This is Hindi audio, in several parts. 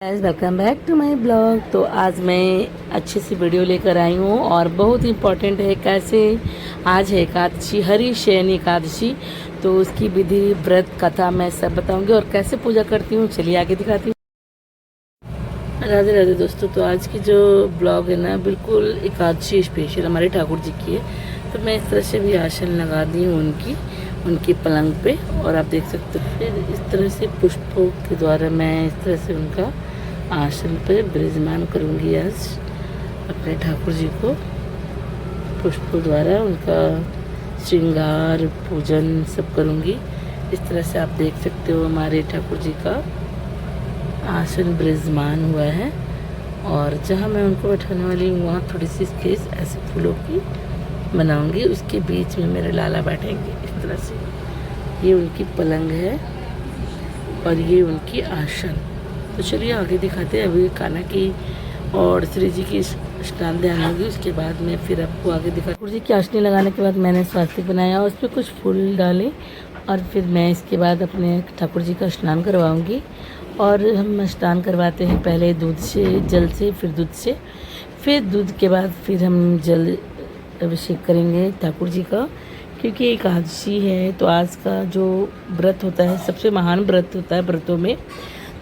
Guys welcome back to my blog. तो आज मैं अच्छी सी वीडियो लेकर आई हूँ और बहुत इम्पोर्टेंट है। कैसे आज है एकादशी, हरि शयनी एकादशी, तो उसकी विधि व्रत कथा मैं सब बताऊंगी और कैसे पूजा करती हूँ। चलिए आगे दिखाती हूँ। राधे राधे दोस्तों। तो आज की जो ब्लॉग है ना, बिल्कुल एकादशी स्पेशल हमारे ठाकुर जी की है। तो मैं इस तरह से भी आसन लगा दी हूँ उनकी पलंग पे, और आप देख सकते हो। फिर इस तरह से पुष्पों के द्वारा मैं इस तरह से उनका आसन पे विराजमान करूंगी। आज अपने ठाकुर जी को पुष्पों द्वारा उनका श्रृंगार पूजन सब करूंगी। इस तरह से आप देख सकते हो हमारे ठाकुर जी का आसन विराजमान हुआ है, और जहाँ मैं उनको बैठाने वाली हूँ वहाँ थोड़ी सी स्पेस ऐसे फूलों की बनाऊंगी। उसके बीच में मेरे लाला बैठेंगे इस तरह से। ये उनकी पलंग है और ये उनकी आसन। तो चलिए आगे दिखाते हैं। अभी कान्हा की और श्री जी की स्नान ध्यान होगी, उसके बाद में फिर आपको आगे दिखा। ठाकुर जी की आसनी लगाने के बाद मैंने स्वास्तिक बनाया और उस पर कुछ फूल डाले, और फिर मैं इसके बाद अपने ठाकुर जी का स्नान करवाऊंगी। और हम स्नान करवाते हैं पहले दूध से, जल से, फिर दूध से, फिर दूध के बाद फिर हम जल अभिषेक करेंगे ठाकुर जी का, क्योंकि एकादशी है। तो आज का जो व्रत होता है सबसे महान व्रत होता है व्रतों में।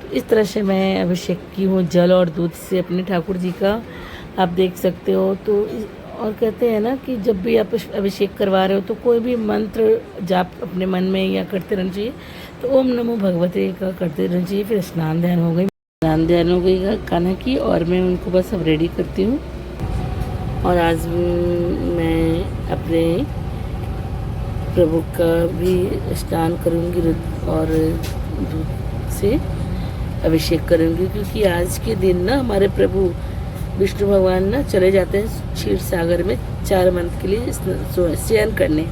तो इस तरह से मैं अभिषेक की हूँ जल और दूध से अपने ठाकुर जी का, आप देख सकते हो। तो और कहते हैं ना कि जब भी आप अभिषेक करवा रहे हो तो कोई भी मंत्र जाप अपने मन में या करते रहना चाहिए। तो ओम नमो भगवते का करते रहना चाहिए। फिर स्नान ध्यान हो गई, स्नान ध्यान हो गई कान्हा की, और मैं उनको बस अब रेडी करती हूँ। और आज मैं अपने प्रभु का भी स्नान करूँगी और दूध से अभिषेक करूँगी, क्योंकि आज के दिन ना हमारे प्रभु विष्णु भगवान ना चले जाते हैं क्षीर सागर में 4 मंथ के लिए शयन करने।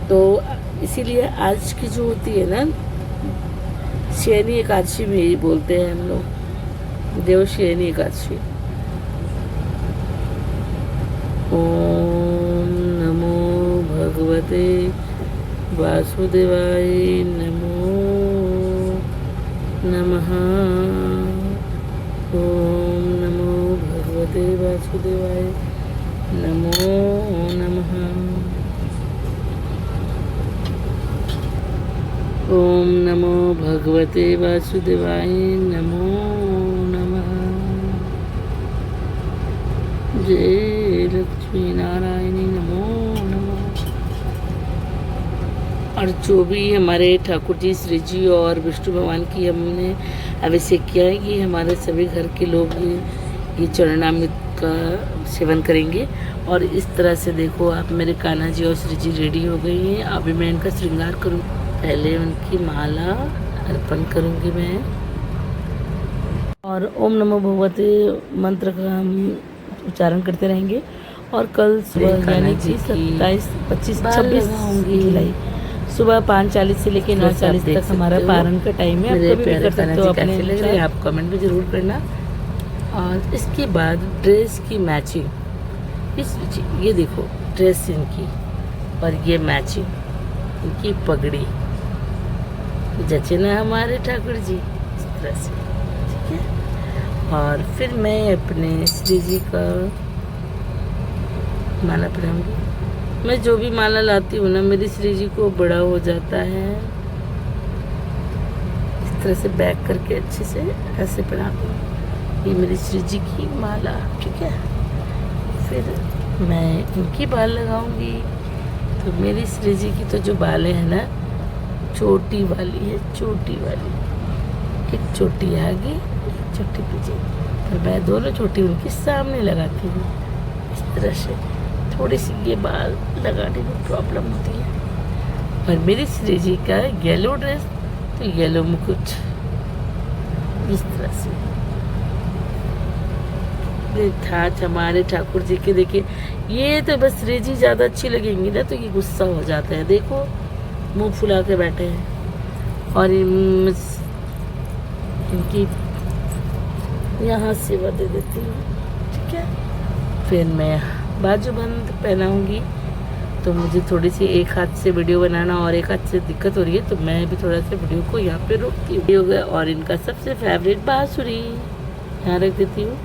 तो इसीलिए आज की जो होती है ना शयनी एकादशी भी बोलते हैं हम लोग, देव शयनी एकादशी। ओम नमो भगवते वासुदेवाय नमो नमः। ओम नमो भगवते वासुदेवाय नमो नमः। ओम नमो भगवते वासुदेवाय नमो नमः। जय लक्ष्मी नारायणी नमो नमः। और जो भी हमारे ठाकुर जी, श्री जी और विष्णु भगवान की हमने अभिषेक किया है, ये हमारे सभी घर के लोग ये चरणामृत का सेवन करेंगे। और इस तरह से देखो आप, मेरे कान्हा जी और श्री जी रेडी हो गई हैं। अभी मैं इनका श्रृंगार करूँ, पहले उनकी माला अर्पण करूँगी मैं, और ओम नमो भगवते मंत्र का हम उच्चारण करते रहेंगे। और कल सुबह यानी कि 27, 25, 26 जुलाई सुबह 5:40 से लेकर 9:40 तक हमारा पारण का टाइम है। आप कभी भी कर सकते हो अपने लग रहे हैं, आप कमेंट में ज़रूर करना। और इसके बाद ड्रेस की मैचिंग, ये देखो ड्रेस इनकी और ये मैचिंग, इनकी पगड़ी जचे ना हमारे ठाकुर जी इस तरह से, ठीक है। और फिर मैं अपने श्री जी का माला पहनाऊंगी। मैं जो भी माला लाती हूँ ना, मेरी श्री जी को बड़ा हो जाता है। इस तरह से बैक करके अच्छे से ऐसे पहनाती हूँ। ये मेरी श्री जी की माला, ठीक है। फिर मैं इनकी बाल लगाऊंगी। तो मेरी श्री जी की तो जो बालें हैं ना, छोटी वाली है, छोटी वाली, एक छोटी आगे, एक छोटी पीछे, और मैं दोनों छोटी उनके सामने लगाती हूँ इस तरह से। थोड़ी सी ये बाल लगाने में प्रॉब्लम होती है। और मेरी श्री जी का येलो ड्रेस, तो येलो मुकुट इस तरह से। थाच हमारे ठाकुर जी के, देखिए ये तो बस श्री जी ज़्यादा अच्छी लगेंगी ना तो ये गुस्सा हो जाते हैं। देखो मुंह फुला के बैठे हैं। और इनकी यहाँ सेवा दे देती हूँ, ठीक है। फिर मैं बाजूबंद पहनाऊंगी। तो मुझे थोड़ी सी एक हाथ से वीडियो बनाना और एक हाथ से दिक्कत हो रही है, तो मैं भी थोड़ा सा वीडियो को यहाँ पे रोकती हूँ। और इनका सबसे फेवरेट बांसुरी यहाँ रख देती हूँ।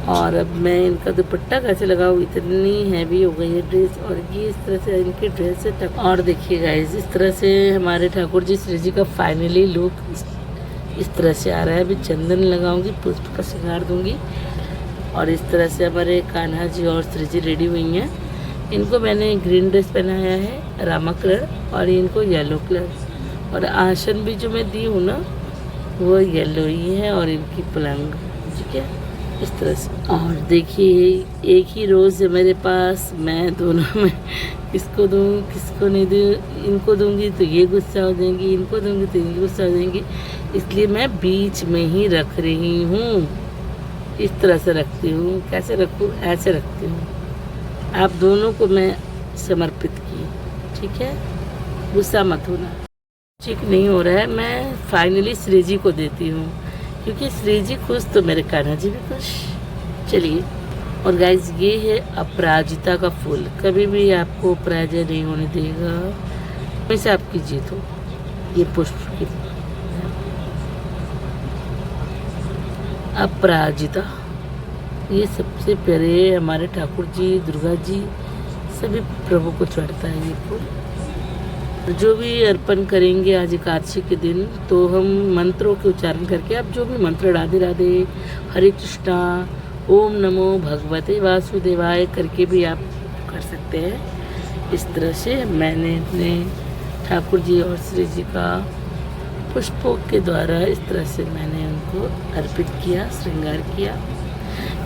और अब मैं इनका दुपट्टा कैसे लगाऊँ, इतनी हैवी हो गई है ड्रेस। और ये इस तरह से इनकी ड्रेस है। और देखिए गाइस, इस तरह से हमारे ठाकुर जी श्री जी का फाइनली लुक इस तरह से आ रहा है। अभी चंदन लगाऊंगी, पुष्प का श्रृंगार दूंगी। और इस तरह से हमारे कान्हा जी और श्री जी रेडी हुई हैं। इनको मैंने ग्रीन ड्रेस पहनाया है, रामा कलर, और इनको येलो कलर। और आसन भी जो मैं दी हूँ ना, वो येलो ही है। और इनकी पलंग, ठीक है, इस तरह से। और देखिए, एक ही रोज़ है मेरे पास, मैं दोनों में किसको दूँ किसको नहीं दूँ। इनको दूँगी तो ये गुस्सा हो जाएंगी, इनको दूँगी तो ये गुस्सा हो जाएंगी, इसलिए मैं बीच में ही रख रही हूँ। इस तरह से रखती हूँ। कैसे रखूँ, ऐसे रखती हूँ। आप दोनों को मैं समर्पित की, ठीक है, गुस्सा मत होना। ठीक नहीं हो रहा है, मैं फाइनली श्री जी को देती हूँ, क्योंकि श्री जी खुश तो मेरे कान्हा जी भी खुश। चलिए। और गाइज, ये है अपराजिता का फूल। कभी भी आपको पराजय नहीं होने देगा, हमेशा आपकी जीत हो। ये पुष्प की अपराजिता, ये सबसे प्यारे हमारे ठाकुर जी, दुर्गा जी, सभी प्रभु को चढ़ता है ये फूल। जो भी अर्पण करेंगे आज एकादशी के दिन, तो हम मंत्रों के उच्चारण करके, आप जो भी मंत्र, राधे राधे, हरे कृष्णा, ओम नमो भगवते वासुदेवाय करके भी आप कर सकते हैं। इस तरह से मैंने अपने ठाकुर जी और श्री जी का पुष्पों के द्वारा इस तरह से मैंने उनको अर्पित किया, श्रृंगार किया।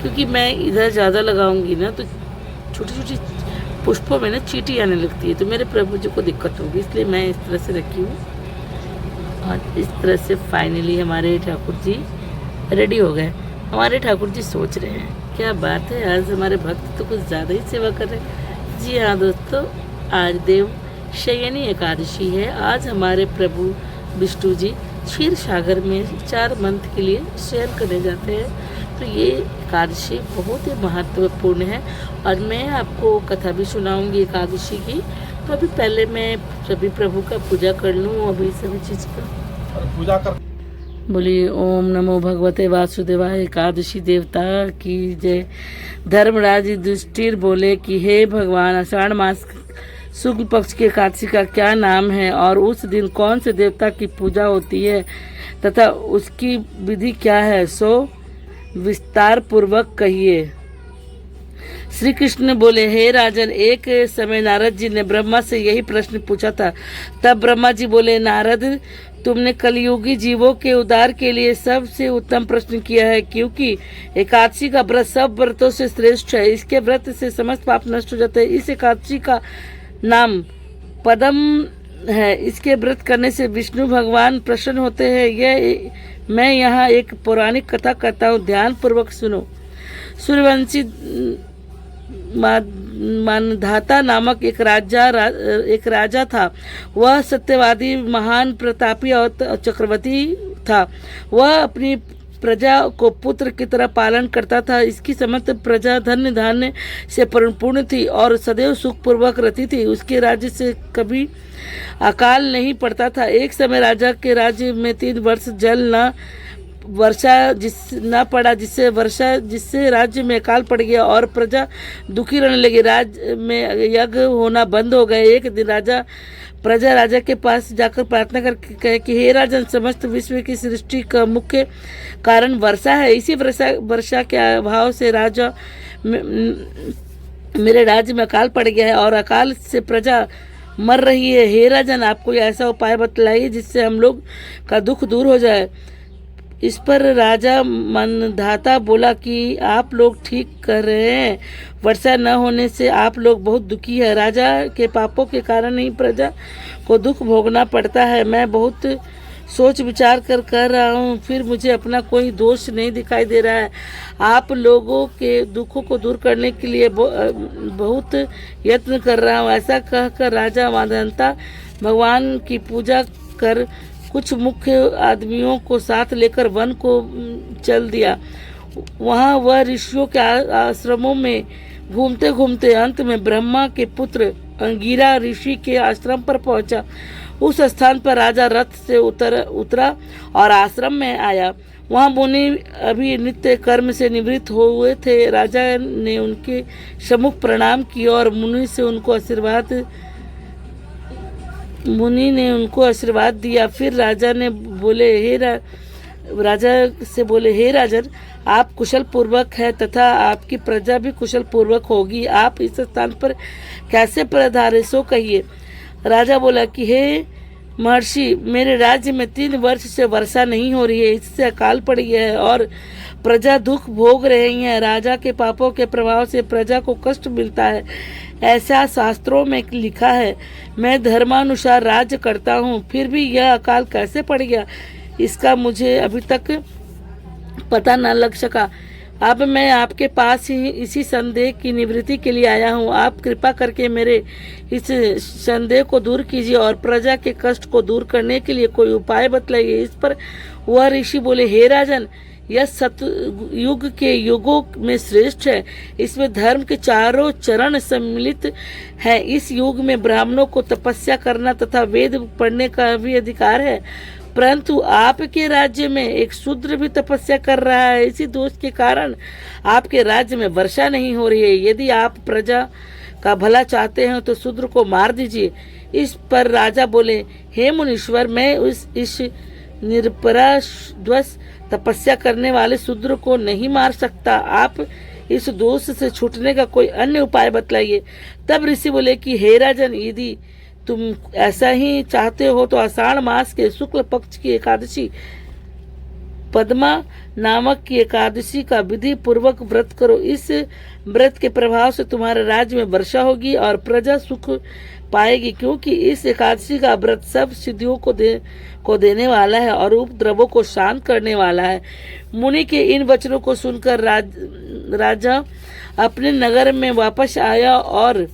क्योंकि मैं इधर ज़्यादा लगाऊंगी ना, तो छोटी छोटी पुष्पों में ना चींटी आने लगती है, तो मेरे प्रभु जी को दिक्कत होगी, इसलिए मैं इस तरह से रखी हूँ। और इस तरह से फाइनली हमारे ठाकुर जी रेडी हो गए। हमारे ठाकुर जी सोच रहे हैं, क्या बात है, आज हमारे भक्त तो कुछ ज़्यादा ही सेवा कर रहे हैं। जी हाँ दोस्तों, आज देव शयनी एकादशी है। आज हमारे प्रभु विष्णु जी क्षीर सागर में 4 मंथ के लिए शयन करने जाते हैं। तो ये एकादशी बहुत ही महत्वपूर्ण है। और मैं आपको कथा भी सुनाऊंगी एकादशी की। तो अभी पहले मैं सभी प्रभु का पूजा कर लूँ, अभी सभी चीज़ का पूजा कर। बोलिए ओम नमो भगवते वासुदेवाय। एकादशी देवता की जय। धर्मराज युधिष्ठिर बोले कि हे भगवान, आषाढ़ मास शुक्ल पक्ष की एकादशी का क्या नाम है, और उस दिन कौन से देवता की पूजा होती है तथा उसकी विधि क्या है, सो विस्तार पूर्वक कहिए। श्री कृष्ण बोले, हे राजन, एक समय नारद जी ने ब्रह्मा से यही प्रश्न पूछा था। तब ब्रह्मा जी बोले, नारद, तुमने कलयुगी जीवों के उद्धार के लिए सबसे उत्तम प्रश्न किया है, क्योंकि एकादशी का व्रत सब व्रतों से श्रेष्ठ है। इसके व्रत से समस्त पाप नष्ट हो जाते हैं। इस एकादशी का नाम पदम है। इसके व्रत करने से विष्णु भगवान प्रसन्न होते हैं। यह मैं यहाँ एक पौराणिक कथा करता हूँ, ध्यान पूर्वक सुनो। सूर्यवंशी मानधाता नामक एक राजा था। वह सत्यवादी, महान, प्रतापी और चक्रवर्ती था। वह अपनी प्रजा को पुत्र की तरह पालन करता था। इसकी समस्त प्रजा धन्य धान्य से परिपूर्ण थी और सदैव सुखपूर्वक रहती थी। उसके राज्य से कभी अकाल नहीं पड़ता था। एक समय राजा के राज्य में 3 वर्ष जल न पड़ा, जिससे राज्य में अकाल पड़ गया और प्रजा दुखी रहने लगी। राज्य में यज्ञ होना बंद हो गए। एक दिन प्रजा राजा के पास जाकर प्रार्थना करके कहे कि हे राजन, समस्त विश्व की सृष्टि का मुख्य कारण वर्षा है। इसी वर्षा के अभाव से मेरे राज्य में अकाल पड़ गया है और अकाल से प्रजा मर रही है। हे राजन, आप कोई ऐसा उपाय बतलाइए जिससे हम लोग का दुख दूर हो जाए। इस पर राजा मनधाता बोला कि आप लोग ठीक कर रहे हैं। वर्षा न होने से आप लोग बहुत दुखी है। राजा के पापों के कारण ही प्रजा को दुख भोगना पड़ता है। मैं बहुत सोच विचार कर रहा हूँ, फिर मुझे अपना कोई दोष नहीं दिखाई दे रहा है। आप लोगों के दुखों को दूर करने के लिए बहुत यत्न कर रहा हूँ। ऐसा कहकर राजा मनधाता भगवान की पूजा कर कुछ मुख्य आदमियों को साथ लेकर वन को चल दिया। वहाँ वह ऋषियों के आश्रमों में घूमते घूमते अंत में ब्रह्मा के पुत्र अंगिरा ऋषि के आश्रम पर पहुंचा। उस स्थान पर राजा रथ से उतरा और आश्रम में आया। वहाँ मुनि अभी नित्य कर्म से निवृत्त हुए थे। राजा ने उनके सम्मुख प्रणाम किया और मुनि ने उनको आशीर्वाद दिया। फिर राजा से बोले, हे राजन, आप कुशल पूर्वक है तथा आपकी प्रजा भी कुशल पूर्वक होगी। आप इस स्थान पर कैसे पधारे सो कहिए। राजा बोला कि हे महर्षि, मेरे राज्य में 3 वर्ष से वर्षा नहीं हो रही है, इससे अकाल पड़ गया है और प्रजा दुख भोग रही है। राजा के पापों के प्रभाव से प्रजा को कष्ट मिलता है, ऐसा शास्त्रों में लिखा है। मैं धर्मानुसार राज्य करता हूँ, फिर भी यह अकाल कैसे पड़ गया, इसका मुझे अभी तक पता न लग सका। अब मैं आपके पास ही इसी संदेह की निवृत्ति के लिए आया हूँ। आप कृपा करके मेरे इस संदेह को दूर कीजिए और प्रजा के कष्ट को दूर करने के लिए कोई उपाय बतलाइए। इस पर वह ऋषि बोले, हे राजन, यह सतयुग के युगों में श्रेष्ठ है। इसमें धर्म के चारों चरण सम्मिलित है। इस युग में ब्राह्मणों को तपस्या करना तथा वेद पढ़ने का भी अधिकार है, परंतु आपके राज्य में एक शूद्र भी तपस्या कर रहा है। इसी दोष के कारण आपके राज्य में वर्षा नहीं हो रही है। यदि आप प्रजा का भला चाहते हैं तो शूद्र को मार दीजिए। इस पर राजा बोले, हे मुनीश्वर, मैं इस निरपराध तपस्या करने वाले शूद्र को नहीं मार सकता। आप इस दोष से छूटने का कोई अन्य उपाय बतलाइए। तब ऋषि बोले कि हे राजन, यदि तुम ऐसा ही चाहते हो तो आषाढ़ मास के शुक्ल पक्ष की एकादशी पद्मा नामक की एकादशी का विधि पूर्वक व्रत करो। इस व्रत के प्रभाव से तुम्हारे राज्य में वर्षा होगी और प्रजा सुख पाएगी, क्योंकि इस एकादशी का व्रत सब सिद्धियों को देने वाला है और उपद्रवों को शांत करने वाला है। मुनि के इन वचनों को सुनकर राजा अपने नगर में वापस आया और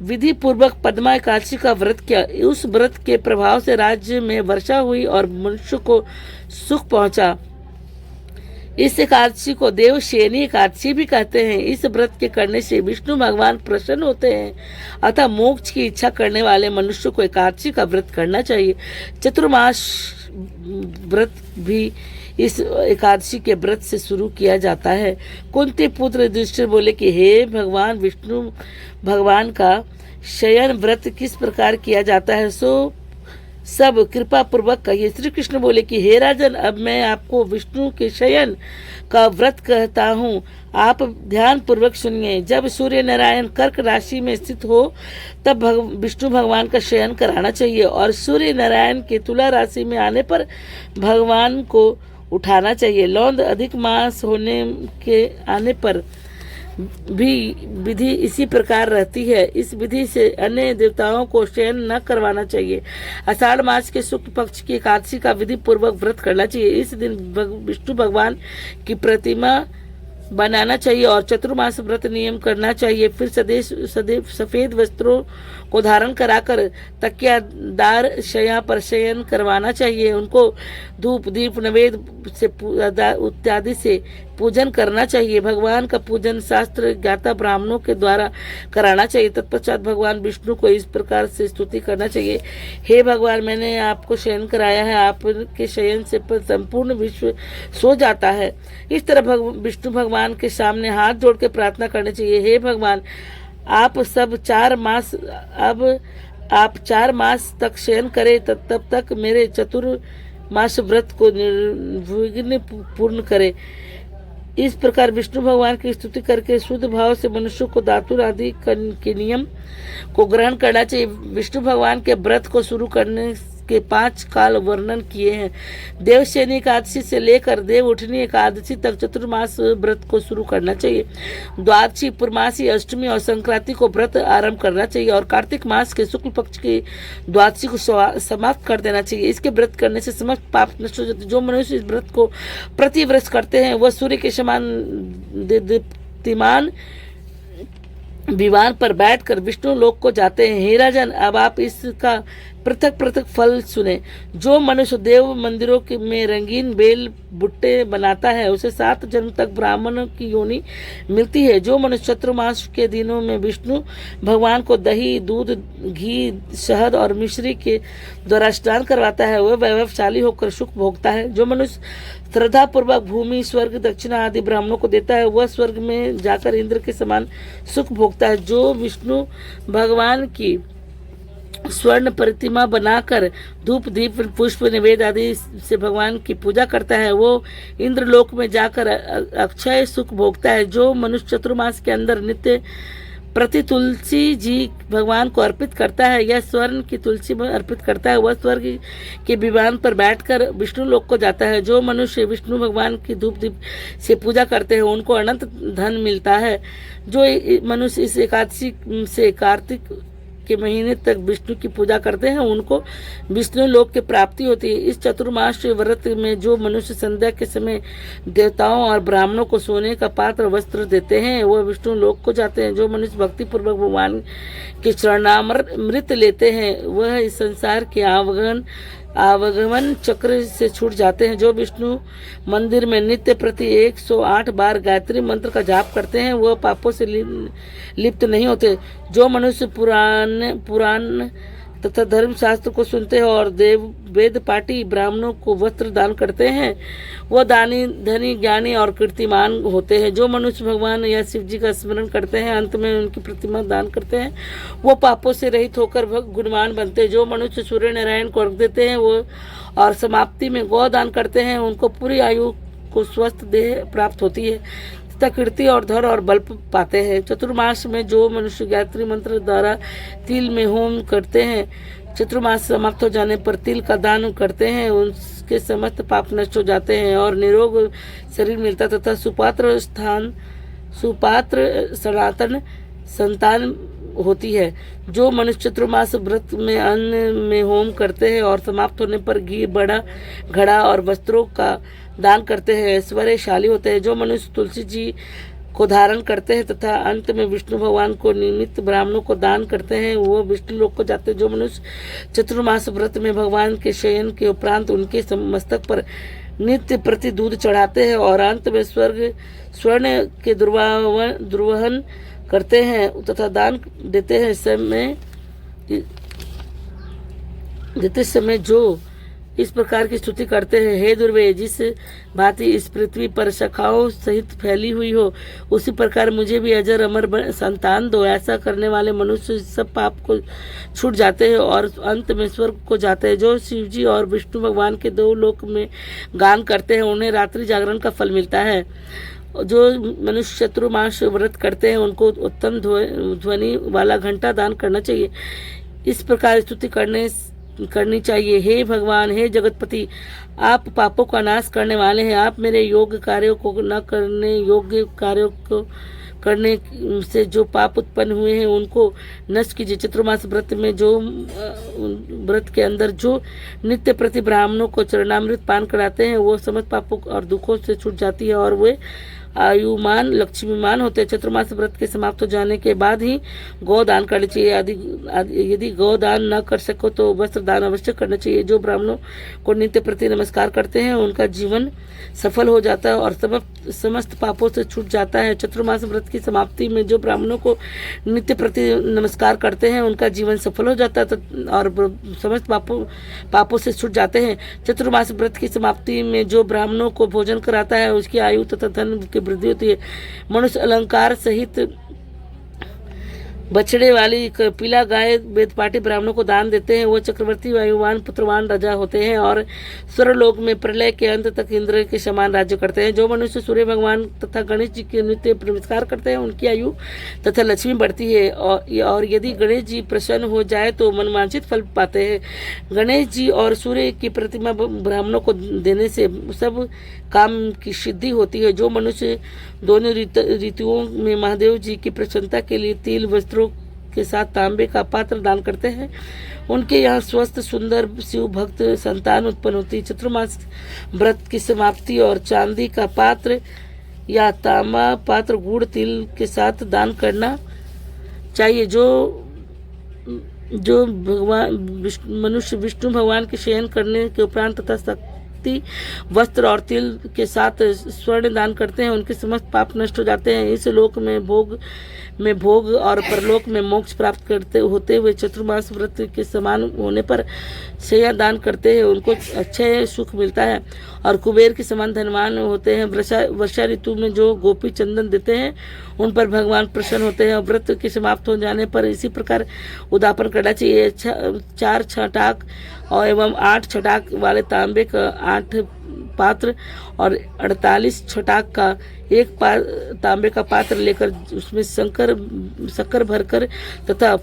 विधि पूर्वक पद्मा एकादशी का व्रत किया। उस व्रत के प्रभाव से राज्य में वर्षा हुई और मनुष्य को सुख पहुंचा। इस एकादशी को देवशयनी एकादशी भी कहते हैं। इस व्रत के करने से विष्णु भगवान प्रसन्न होते हैं, अतः मोक्ष की इच्छा करने वाले मनुष्य को एकादशी का व्रत करना चाहिए। चतुर्मास व्रत भी इस एकादशी के व्रत से शुरू किया जाता है। कुंती पुत्र युधिष्ठिर बोले कि हे भगवान, विष्णु भगवान का शयन व्रत किस प्रकार किया जाता है, सो सब कृपा पूर्वक कहिए। श्री कृष्ण बोले कि हे राजन, अब मैं आपको विष्णु के शयन का व्रत कहता हूँ, आप ध्यान पूर्वक सुनिए। जब सूर्य नारायण कर्क राशि में स्थित हो तब विष्णु भगवान का शयन कराना चाहिए और सूर्य नारायण के तुला राशि में आने पर भगवान को उठाना चाहिए। लौंद अधिक मास होने के आने पर भी विधि इसी प्रकार रहती है। इस विधि से अन्य देवताओं को शयन न करवाना चाहिए। आषाढ़ मास के शुक्ल पक्ष की एकादशी का विधि पूर्वक व्रत करना चाहिए। इस दिन विष्णु भगवान की प्रतिमा बनाना चाहिए और चतुर्मास व्रत नियम करना चाहिए। फिर सदैव सफेद वस्त्रों को धारण कराकर तकियादार शैया पर शयन करवाना चाहिए। उनको धूप दीप नैवेद्य से इत्यादि से पूजन करना चाहिए। भगवान का पूजन शास्त्र ज्ञाता ब्राह्मणों के द्वारा कराना चाहिए। तत्पश्चात भगवान विष्णु को इस प्रकार से स्तुति करना चाहिए, हे भगवान, मैंने आपको शयन कराया है, आपके शयन से संपूर्ण विश्व सो जाता है। इस तरह विष्णु भगवान के सामने हाथ जोड़ के प्रार्थना करनी चाहिए, हे भगवान, आप 4 मास तक शयन करें, तब तक मेरे चतुर्मास व्रत को निर्विघ्न पूर्ण करें। इस प्रकार विष्णु भगवान की स्तुति करके शुद्ध भाव से मनुष्य को दातुर आदि के नियम को ग्रहण करना चाहिए। विष्णु भगवान के व्रत को शुरू करने के 5 काल वर्णन किए हैं। देवशयनी एकादशी से लेकर देव उठनी एकादशी तक चतुर्मास व्रत को शुरू करना चाहिए। द्वादशी, पूर्णमासी, अष्टमी और संक्रांति को व्रत आरंभ करना चाहिए और कार्तिक मास के शुक्ल पक्ष की द्वादशी को समाप्त कर देना चाहिए। इसके व्रत करने से समस्त पाप नष्ट हो जाते। जो मनुष्य इस व्रत को प्रतिव्रत करते हैं वह सूर्य के समान दीप्तिमान विमान पर बैठकर विष्णु लोक को जाते हैं। हे राजन, अब आप इसका पृथक पृथक फल सुने। जो मनुष्य देव मंदिरों में रंगीन बेल बुट्टे बनाता है उसे 7 जन्म तक ब्राह्मण की योनि मिलती है। जो मनुष्य चतुर्मास के दिनों में विष्णु भगवान को दही, दूध, घी, शहद और मिश्री के द्वारा स्नान करवाता है वह वैभवशाली होकर सुख भोगता है। जो मनुष्य श्रद्धा पूर्वक भूमि, स्वर्ग, दक्षिणा आदि ब्राह्मणों को देता है वह स्वर्ग में जाकर इंद्र के समान सुख भोगता है। जो विष्णु भगवान की स्वर्ण प्रतिमा बनाकर धूप, दीप, पुष्प, निवेद आदि से भगवान की पूजा करता है वो इंद्रलोक में जाकर अक्षय सुख भोगता है। जो मनुष्य चतुर्मास के अंदर नित्य प्रति तुलसी जी भगवान को अर्पित करता है या स्वर्ण की तुलसी अर्पित करता है वह स्वर्ग के विमान पर बैठकर विष्णु लोक को जाता है। जो मनुष्य विष्णु भगवान की धूप दीप से पूजा करते हैं उनको अनंत धन मिलता है। जो मनुष्य इस एकादशी से कार्तिक के महीने तक विष्णु की पूजा करते हैं उनको विष्णु लोक की प्राप्ति होती है। इस चतुर्मास व्रत में जो मनुष्य संध्या के समय देवताओं और ब्राह्मणों को सोने का पात्र वस्त्र देते हैं वह विष्णु लोक को जाते हैं। जो मनुष्य भक्ति पूर्वक भगवान के चरणामृत लेते हैं वह इस संसार के आवागमन चक्र से छूट जाते हैं। जो विष्णु मंदिर में नित्य प्रति 108 बार गायत्री मंत्र का जाप करते हैं वह पापों से लिप्त नहीं होते। जो मनुष्य पुराण तथा धर्म शास्त्र को सुनते हैं और वेद पाठी ब्राह्मणों को वस्त्र दान करते हैं वह दानी, धनी, ज्ञानी और कीर्तिमान होते हैं। जो मनुष्य भगवान या शिव जी का स्मरण करते हैं अंत में उनकी प्रतिमा दान करते हैं वो पापों से रहित होकर गुणवान बनते हैं। जो मनुष्य सूर्य नारायण को अर्घ देते हैं वो और समाप्ति में गौ दान करते हैं उनको पूरी आयु को स्वस्थ देह प्राप्त होती है तथा कीर्ति और धन और बल पाते हैं। चतुर्मास में जो मनुष्य गायत्री मंत्र द्वारा तिल में होम करते हैं चतुर्मास समाप्त हो जाने पर तिल का दान करते हैं उनके समस्त पाप नष्ट हो जाते हैं और निरोग शरीर मिलता तथा सुपात्र सनातन संतान होती है। जो मनुष्य चतुर्मास व्रत में अन्न में होम करते हैं और समाप्त होने पर घी, बड़ा घड़ा और वस्त्रों का दान करते हैं ऐश्वर्यशाली होते हैं। जो मनुष्य तुलसी जी को धारण करते हैं तथा अंत में विष्णु भगवान को निमित्त ब्राह्मणों को दान करते हैं वो विष्णु लोक को जाते हैं। जो मनुष्य चतुर्मास व्रत में भगवान के शयन के उपरांत उनके मस्तक पर नित्य प्रति दूध चढ़ाते हैं और अंत में स्वर्ण के दुर्वहन करते हैं तथा दान देते समय जो इस प्रकार की स्तुति करते हैं, हे दुर्वे, जिस भांति इस पृथ्वी पर शाखाओं सहित फैली हुई हो उसी प्रकार मुझे भी अजर अमर संतान दो। ऐसा करने वाले मनुष्य सब पाप को छूट जाते हैं और अंत में स्वर्ग को जाते हैं। जो शिव जी और विष्णु भगवान के 2 लोक में गान करते हैं उन्हें रात्रि जागरण का फल मिलता है। जो मनुष्य चतुर्मास व्रत करते हैं उनको उत्तम ध्वनि वाला घंटा दान करना चाहिए। इस प्रकार स्तुति करनी चाहिए, हे भगवान, हे जगतपति, आप पापों का नाश करने वाले हैं। आप मेरे योग्य कार्यों को न करने योग्य कार्यों को करने से जो पाप उत्पन्न हुए हैं उनको नष्ट कीजिए। चतुर्मास व्रत में जो व्रत के अंदर जो नित्य प्रति ब्राह्मणों को चरणामृत पान कराते हैं वो समस्त पापों और दुखों से छूट जाती है और वे आयुमान लक्ष्मीमान होते हैं। चतुर्मास व्रत के समाप्त हो जाने के बाद ही गौ दान करना चाहिए। यदि गौ दान न कर सको तो वस्त्र दान अवश्य करना चाहिए। जो ब्राह्मणों को नित्य प्रति नमस्कार करते हैं उनका जीवन सफल हो जाता है और समस्त पापों से छूट जाता है। चतुर्मास व्रत की समाप्ति में जो ब्राह्मणों को नित्य प्रति नमस्कार करते हैं उनका जीवन सफल हो जाता है और समस्त पापों से छूट जाते हैं। चतुर्मास व्रत की समाप्ति में जो ब्राह्मणों को भोजन कराता है उसकी आयु तथा धन की वृद्धि होती है। मनुष्य अलंकार सहित बछड़े वाली पीला गाय वेदपाठी ब्राह्मणों को दान देते हैं वो चक्रवर्ती वायुवान पुत्रवान राजा होते हैं और स्वर्गलोक में प्रलय के अंत तक इंद्र के समान राज्य करते हैं। जो मनुष्य सूर्य भगवान तथा गणेश जी के नित्य नमस्कार करते हैं उनकी आयु तथा लक्ष्मी बढ़ती है और यदि गणेश जी प्रसन्न हो जाए तो मनवांछित फल पाते हैं। गणेश जी और सूर्य की प्रतिमा ब्राह्मणों को देने से सब काम की सिद्धि होती है। जो मनुष्य दोनों ऋतुओं में महादेव जी की प्रसन्नता के लिए तिल वस्त्रों के साथ तांबे का पात्र दान करते हैं उनके यहाँ स्वस्थ सुंदर शिव भक्त संतान उत्पन्न होती है। चतुर्मास व्रत की समाप्ति और चांदी का पात्र या तांबा पात्र गुड़ तिल के साथ दान करना चाहिए। जो जो भगवान मनुष्य विष्णु भगवान के शयन करने के उपरांत तथा शक्ति वस्त्र और तिल के साथ स्वर्ण दान करते हैं, उनके समस्त पाप नष्ट हो जाते हैं। इस लोक में भोग और परलोक में मोक्ष प्राप्त करते होते हुए चतुर्मास व्रत के समान होने पर शय्या दान करते हैं, उनको अच्छे सुख मिलता है और कुबेर के समान धनवान होते हैं। वर्षा ऋतु में जो गोपी चंदन देते हैं उन पर भगवान प्रसन्न होते हैं और व्रत के समाप्त हो जाने पर इसी प्रकार उदापन करना चाहिए। 4 छटाक और एवं 8 छटाक वाले तांबे का 8 पात्र और 48 छटाक का एक तांबे का पात्र लेकर उसमें शक्कर भरकर तथा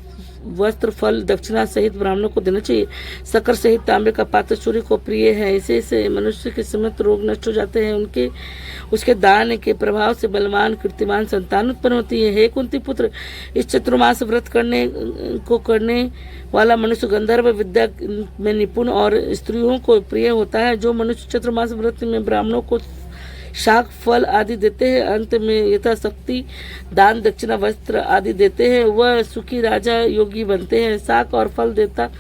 वस्त्र फल दक्षिणा सहित ब्राह्मणों को देना चाहिए। शक्कर सहित तांबे का पात्र सूर्य को प्रिय है, इसे मनुष्य के समस्त रोग नष्ट हो जाते हैं। उसके दान के प्रभाव से बलवान कीर्तिमान संतान उत्पन्न होती है। हे कुंती पुत्र, इस चतुर्मास व्रत करने वाला मनुष्य गंधर्व विद्या में निपुण और स्त्रियों को प्रिय होता है। जो मनुष्य चतुर्मास व्रत में ब्राह्मणों को शाक फल आदि देते हैं, अंत में यथाशक्ति दान दक्षिणा वस्त्र आदि देते हैं, वह सुखी राजा योगी बनते हैं। शाक और फल देता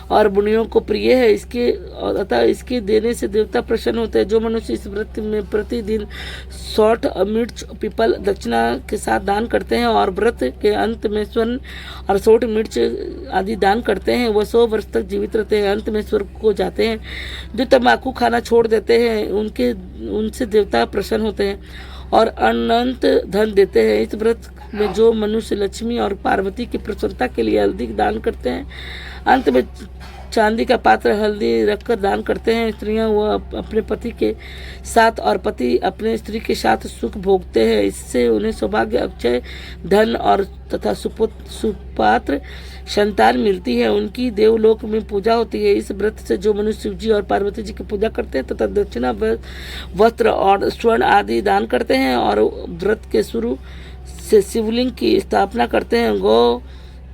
और मुनियों को प्रिय है, अतः इसके देने से देवता प्रसन्न होते हैं। जो मनुष्य इस व्रत में प्रतिदिन 60 मिर्च पीपल दक्षिणा के साथ दान करते हैं और व्रत के अंत में स्वर्ण और 60 मिर्च आदि दान करते हैं, वह 100 वर्ष तक जीवित रहते हैं, अंत में स्वर्ग को जाते हैं। जो तम्बाकू खाना छोड़ देते हैं उनसे देवता प्रसन्न होते हैं और अनंत धन देते हैं। इस व्रत में जो मनुष्य लक्ष्मी और पार्वती की प्रसन्नता के लिए हल्दी दान करते हैं, अंत में चांदी का पात्र हल्दी रखकर दान करते हैं। स्त्रियां वह अपने पति के साथ और पति अपने स्त्री के साथ सुख भोगते हैं, इससे उन्हें सौभाग्य अक्षय धन और तथा सुपात्र संतान मिलती है, उनकी देवलोक में पूजा होती है। इस व्रत से जो मनुष्य शिव जी और पार्वती जी की पूजा करते हैं तथा दक्षिणा वस्त्र और स्वर्ण आदि दान करते हैं और व्रत के शुरू से शिवलिंग की स्थापना करते हैं, गौ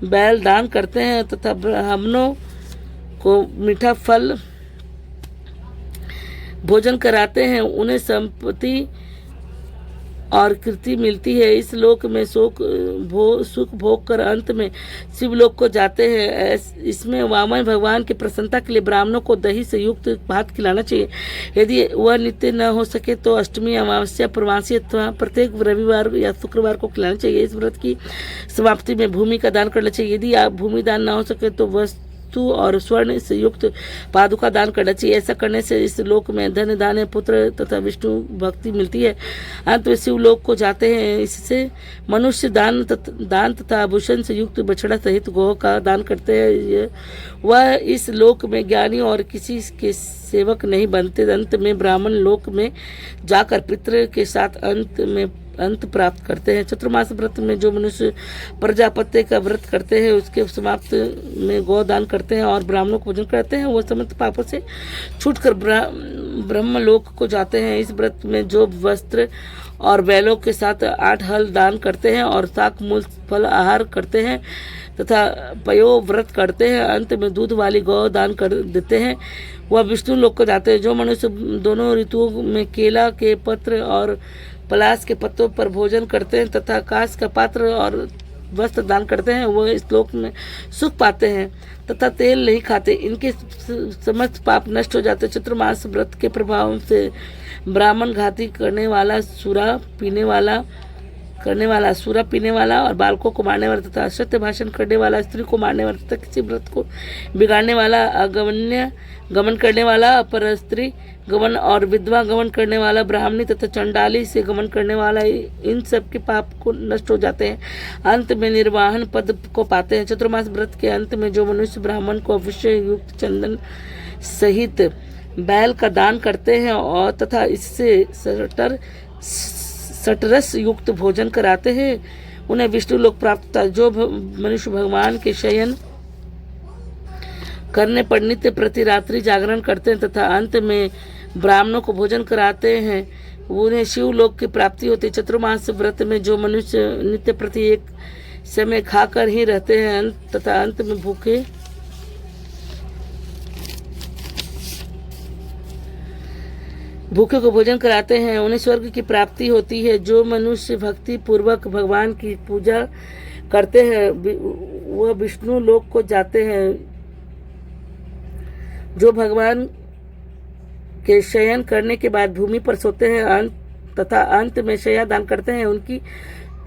बैल दान करते हैं तथा ब्राह्मणों को मीठा फल भोजन कराते हैं, उन्हें संपत्ति और कीर्ति मिलती है। इस लोक में सुख भोग कर अंत में शिवलोक को जाते हैं। इसमें वामन भगवान की प्रसन्नता के लिए ब्राह्मणों को दही से युक्त भात खिलाना चाहिए। यदि वह नित्य न हो सके तो अष्टमी अमावस्या पूर्वासी अथवा प्रत्येक रविवार या शुक्रवार को खिलाना चाहिए। इस व्रत की समाप्ति में भूमि का दान करना चाहिए। यदि आप भूमि दान न हो सके तो वस्तु और स्वर्ण से युक्त पादुका दान करना चाहिए। ऐसा करने से इस लोक में धन दान पुत्र तथा विष्णु भक्ति मिलती है, अंत में शिव लोक को जाते हैं। इससे मनुष्य दान तथा आभूषण से युक्त बछड़ा सहित गौ का दान करते हैं, वह इस लोक में ज्ञानी और किसी के सेवक नहीं बनते। अंत में ब्राह्मण लोक में जाकर पितृ के साथ अंत प्राप्त करते हैं। चतुर्मास व्रत में जो मनुष्य प्रजापत्य का व्रत करते हैं उसके समाप्त में गौदान करते हैं और ब्राह्मणों को भोजन करते हैं, वो समस्त पापों से छूटकर ब्रह्मलोक को जाते हैं। इस व्रत में जो वस्त्र और बैलों के साथ 8 हल दान करते हैं और शाक मूल फल आहार करते हैं तथा पयो व्रत करते हैं, अंत में दूध वाली गौ दान कर देते हैं, वह विष्णु लोक को जाते हैं। जो मनुष्य दोनों ऋतुओं में केला के पत्र और पलाश के पत्तों पर भोजन करते हैं तथा कांच का पात्र और वस्त्र दान करते हैं, वह इस लोक में सुख पाते हैं तथा तेल नहीं खाते, इनके समस्त पाप नष्ट हो जाते। चतुर्मास व्रत के प्रभाव से ब्राह्मण घाती करने वाला, सूरा पीने वाला और बालकों को मारने वाला तथा असत्य भाषण करने वाला, स्त्री को मारने वाला तथा किसी व्रत को बिगाड़ने वाला, अगमन्य गमन करने वाला, अपर स्त्री गमन और विधवा गमन करने वाला, ब्राह्मणी तथा चंडाली से गमन करने वाला, इन सब के पाप को नष्ट हो जाते हैं, अंत में निर्वाहन पद को पाते हैं। चतुर्मास व्रत के अंत में जो मनुष्य ब्राह्मण को अवश्य युक्त चंदन सहित बैल का दान करते हैं और तथा इससे सटरस युक्त भोजन कराते हैं, उन्हें विष्णु लोक प्राप्त होता है। जो मनुष्य भगवान के शयन करने पर नित्य प्रति रात्रि जागरण करते हैं तथा अंत में ब्राह्मणों को भोजन कराते हैं, उन्हें शिव लोक की प्राप्ति होती है। चतुर्मास व्रत में जो मनुष्य नित्य प्रति एक समय खाकर ही रहते हैं तथा अंत में भूखे को भोजन कराते हैं, उन्हें स्वर्ग की प्राप्ति होती है। जो मनुष्य भक्ति पूर्वक भगवान की पूजा करते हैं वह विष्णु लोक को जाते हैं। जो भगवान के शयन करने के बाद भूमि पर सोते हैं तथा अंत में शय्या दान करते हैं, उनकी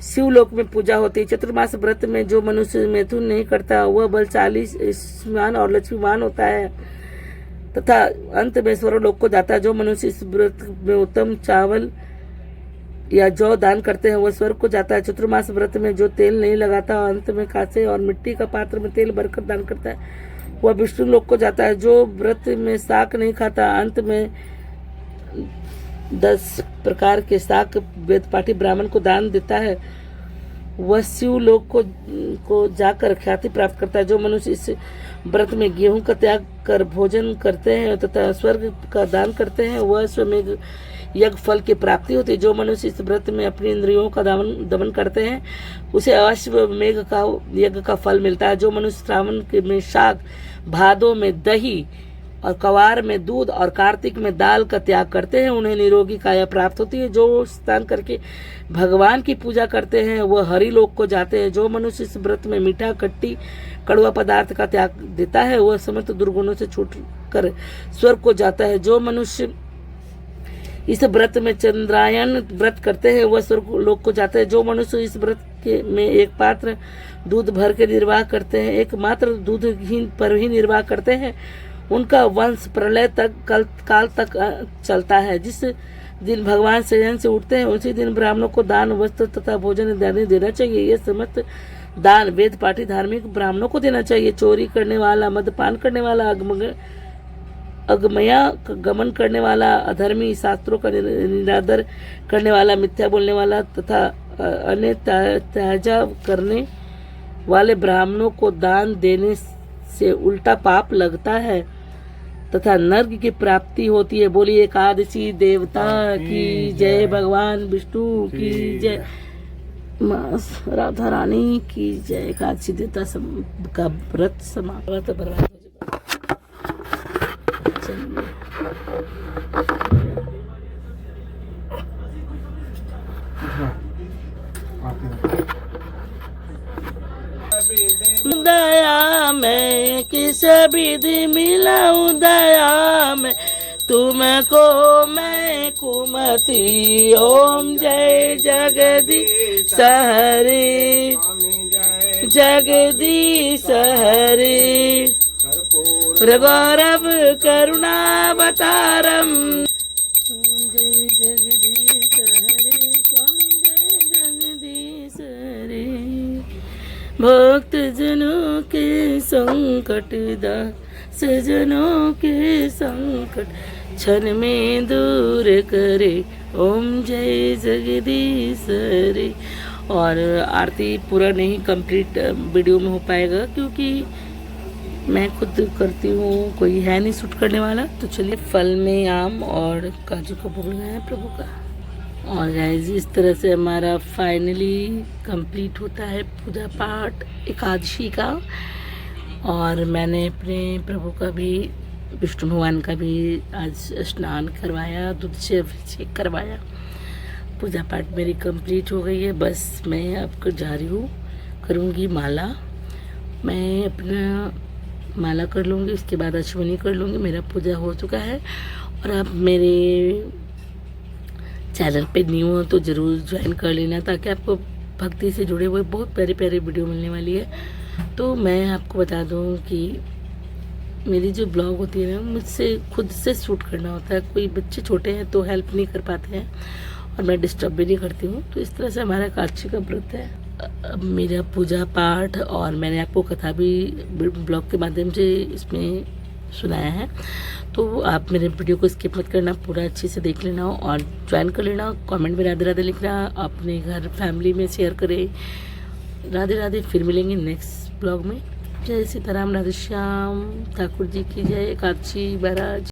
शिवलोक में पूजा होती है। चतुर्मास व्रत में जो मनुष्य मैथुन नहीं करता वह बलशाली, श्रीमान और लक्ष्मीवान होता है तथा अंत में स्वर्गलोक को जाता है। जो मनुष्य इस व्रत में उत्तम चावल या जौ दान करते हैं वह स्वर्ग को जाता है। चतुर्मास व्रत में जो तेल नहीं लगाता अंत में कांसे और मिट्टी का पात्र में तेल भरकर दान करता है वह विष्णु लोक को जाता है। जो व्रत में शाक नहीं खाता अंत में 10 प्रकार के शाक वेदपाठी ब्राह्मण को दान देता है वह शिव लोक को जाकर ख्याति प्राप्त करता है। जो मनुष्य इस व्रत में गेहूं का त्याग कर भोजन करते हैं तथा स्वर्ग का दान करते हैं वह स्वमेघ यज्ञ फल की प्राप्ति होती है। जो मनुष्य इस व्रत में अपनी इंद्रियों का दमन करते हैं उसे अवश्य मेघ का यज्ञ का फल मिलता है। जो मनुष्य श्रावण में शाक, भादों में दही और कवार में दूध और कार्तिक में दाल का त्याग करते हैं उन्हें निरोगी काया प्राप्त होती है। जो स्नान करके भगवान की पूजा करते हैं वह हरि लोक को जाते हैं। जो मनुष्य इस व्रत में मीठा, खट्टी, कड़वा पदार्थ का त्याग देता है वह समस्त दुर्गुणों से छूट कर स्वर्ग को जाता है। जो मनुष्य इस व्रत में चंद्रायन व्रत करते हैं वह स्वर्ग लोक को जाता है। जो मनुष्य इस व्रत के में एक पात्र दूध भर के निर्वाह करते हैं, एकमात्र दूध पर ही निर्वाह करते हैं, उनका वंश प्रलय तक काल तक चलता है। जिस दिन भगवान शयन से उठते हैं उसी दिन ब्राह्मणों को दान, वस्त्र तथा भोजन इत्यादि देना चाहिए। यह समस्त दान वेद पाठी धार्मिक ब्राह्मणों को देना चाहिए। चोरी करने वाला, मदपान करने वाला, अगमया गमन करने वाला, अधर्मी, शास्त्रों का निरादर करने वाला, मिथ्या बोलने वाला तथा अन्य त्याजा करने वाले ब्राह्मणों को दान देने से उल्टा पाप लगता है तथा नर्क की प्राप्ति होती है। बोलिए एकादशी देवता की जय, भगवान विष्णु की जय, माँ राधा रानी की जय। एकादशी देवता का व्रत समाप्त बर्बाद हो दया में किस विधि मिलाऊं, दया में तुमको मैं कुमति। ओम जय जगदीश हरे, जगदीश हरे, गौरव करुणावतारम। जय जगदीश हरे, स्वामी जय जगदीश हरे। भक्त जनों के संकट सजनों के संकट क्षण में दूर करे। ओम जय जगदीश हरे। और आरती पूरा नहीं कंप्लीट वीडियो में हो पाएगा क्योंकि मैं खुद करती हूँ, कोई है नहीं शूट करने वाला। तो चलिए, फल में आम और काजू का भोग लगाया प्रभु का। और गाइस इस तरह से हमारा फाइनली कंप्लीट होता है पूजा पाठ एकादशी का। और मैंने अपने प्रभु का भी, विष्णु भगवान का भी आज स्नान करवाया, दूध से अभिषेक करवाया। पूजा पाठ मेरी कंप्लीट हो गई है। बस मैं अब जा रही हूँ, करूँगी माला। मैं अपना माला कर लूँगी, उसके बाद अश्वनी कर लूँगी। मेरा पूजा हो चुका है। और आप मेरे चैनल पे न्यू हो तो ज़रूर ज्वाइन कर लेना, ताकि आपको भक्ति से जुड़े हुए बहुत प्यारी प्यारी वीडियो मिलने वाली है। तो मैं आपको बता दूं कि मेरी जो ब्लॉग होती है ना, मुझसे खुद से शूट करना होता है। कोई बच्चे छोटे हैं तो हेल्प नहीं कर पाते हैं और मैं डिस्टर्ब भी नहीं करती हूँ। तो इस तरह से हमारा एकादशी का व्रत है। अब मेरा पूजा पाठ और मैंने आपको कथा भी ब्लॉग के माध्यम से इसमें सुनाया है। तो आप मेरे वीडियो को स्किप मत करना, पूरा अच्छे से देख लेना और ज्वाइन कर लेना। कमेंट में राधे राधे लिखना, अपने घर फैमिली में शेयर करें। राधे राधे। फिर मिलेंगे नेक्स्ट ब्लॉग में। जय सीताराम, राधे श्याम, ठाकुर जी की जय। एकादशी महाराज।